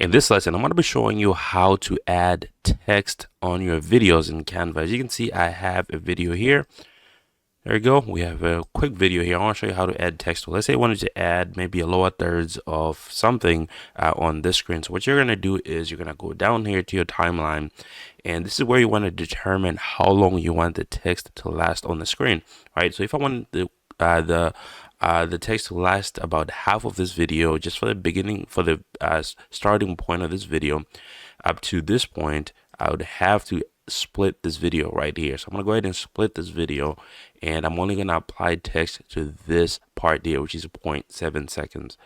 In this lesson, I'm going to be showing you how to add text on your videos in Canva. As you can see, I have a video here. There you go. We have a quick video here. I want to show you how to add text. So let's say I wanted to add maybe a lower thirds of something on this screen. So what you're going to do is you're going to go down here to your timeline, and this is where you want to determine how long you want the text to last on the screen, right? So if I want the text to last about half of this video, just for the beginning, for the starting point of this video up to this point, I would have to split this video right here. So I'm gonna go ahead and split this video, and I'm only gonna apply text to this part here, which is 0.7 seconds.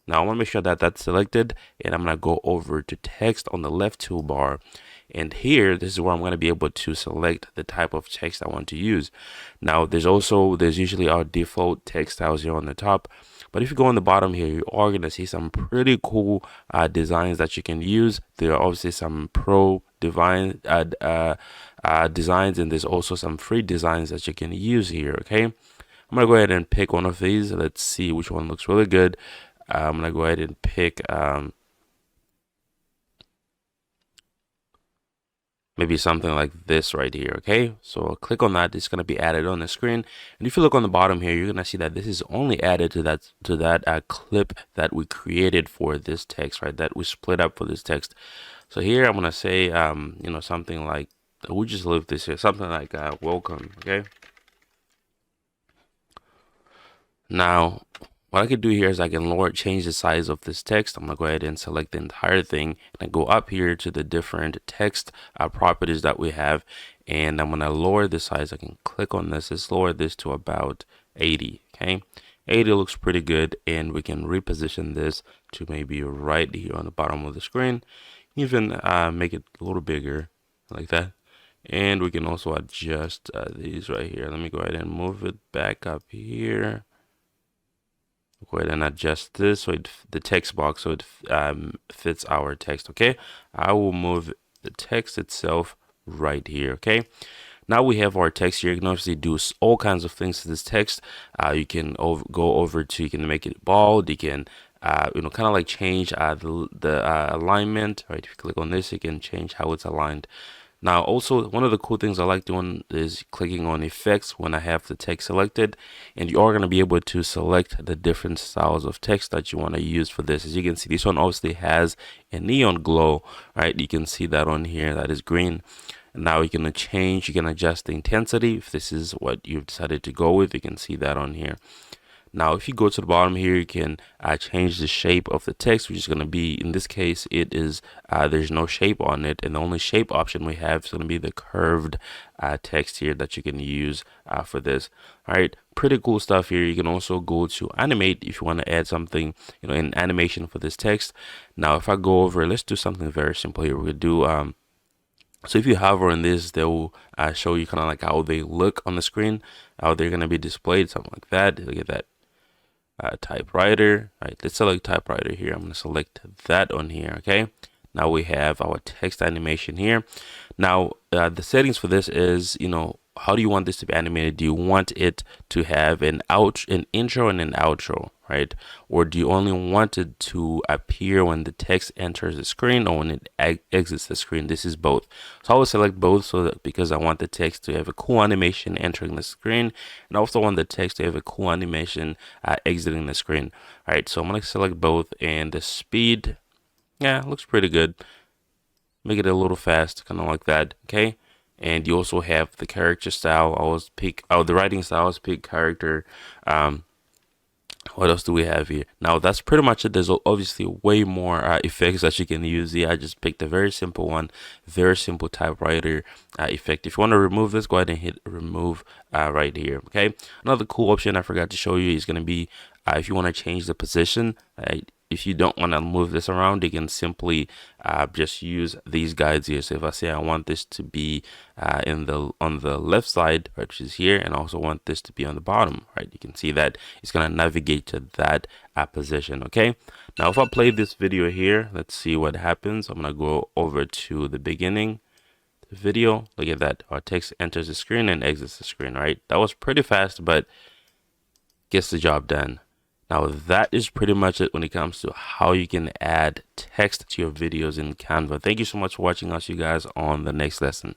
Now I want to make sure that that's selected, and I'm going to go over to text on the left toolbar, and here this is where I'm going to be able to select the type of text I want to use. Now there's usually our default text styles here on the top, but if you go on the bottom here, you are going to see some pretty cool designs that you can use. There are obviously some pro designs, and there's also some free designs that you can use here. Okay, I'm going to go ahead and pick one of these. Let's see which one looks really good. I'm gonna go ahead and pick maybe something like this right here. Okay, so I'll click on that. It's gonna be added on the screen, and if you look on the bottom here, you're gonna see that this is only added to that clip that we created for this text, right? That we split up for this text. So here I'm gonna say something like, we just leave this here, something like welcome. Okay, now what I could do here is I can change the size of this text. I'm gonna go ahead and select the entire thing, and I go up here to the different text properties that we have, and I'm gonna lower the size. I can click on this. Let's lower this to about 80. Okay, 80 looks pretty good, and we can reposition this to maybe right here on the bottom of the screen. Even make it a little bigger like that, and we can also adjust these right here. Let me go ahead and move it back up here. Go ahead and adjust this so the text box so it fits our text. Okay, I will move the text itself right here. Okay, now we have our text here. You can obviously do all kinds of things to this text. You can go over to, you can make it bold. You can kind of like change the alignment. Right, if you click on this, you can change how it's aligned. Now, also, one of the cool things I like doing is clicking on effects when I have the text selected, and you are going to be able to select the different styles of text that you want to use for this. As you can see, this one obviously has a neon glow, right? You can see that on here, that is green. And now you can change, you can adjust the intensity. If this is what you've decided to go with, you can see that on here. Now, if you go to the bottom here, you can change the shape of the text, which is going to be, in this case, it is, there's no shape on it. And the only shape option we have is going to be the curved text here that you can use for this. All right, pretty cool stuff here. You can also go to animate if you want to add something, in animation for this text. Now, if I go over, let's do something very simple here. We'll do, so if you hover on this, they will show you kind of like how they look on the screen, how they're going to be displayed, something like that. Look at that. Typewriter. Right, let's select typewriter here. I'm going to select that on here. Okay, now we have our text animation here. Now the settings for this is, how do you want this to be animated? Do you want it to have an intro and an outro, right? Or do you only want it to appear when the text enters the screen or when it exits the screen? This is both. So I will select both, so that because I want the text to have a cool animation entering the screen, and I also want the text to have a cool animation exiting the screen. All right, so I'm going to select both, and the speed, yeah, looks pretty good. Make it a little fast, kind of like that. Okay. And you also have the character style. Always pick, the writing style is pick character. What else do we have here? Now that's pretty much it. There's obviously way more effects that you can use here. I just picked a very simple one, very simple typewriter effect. If you want to remove this, go ahead and hit remove right here. Okay. Another cool option I forgot to show you is going to be if you want to change the position. If you don't want to move this around, you can simply just use these guides here. So if I say I want this to be on the left side, which is here, and also want this to be on the bottom, right? You can see that it's going to navigate to that position. Okay. Now, if I play this video here, let's see what happens. I'm going to go over to the beginning the video. Look at that. Our text enters the screen and exits the screen. Right. That was pretty fast, but gets the job done. Now that is pretty much it when it comes to how you can add text to your videos in Canva. Thank you so much for watching. I'll see you guys on the next lesson.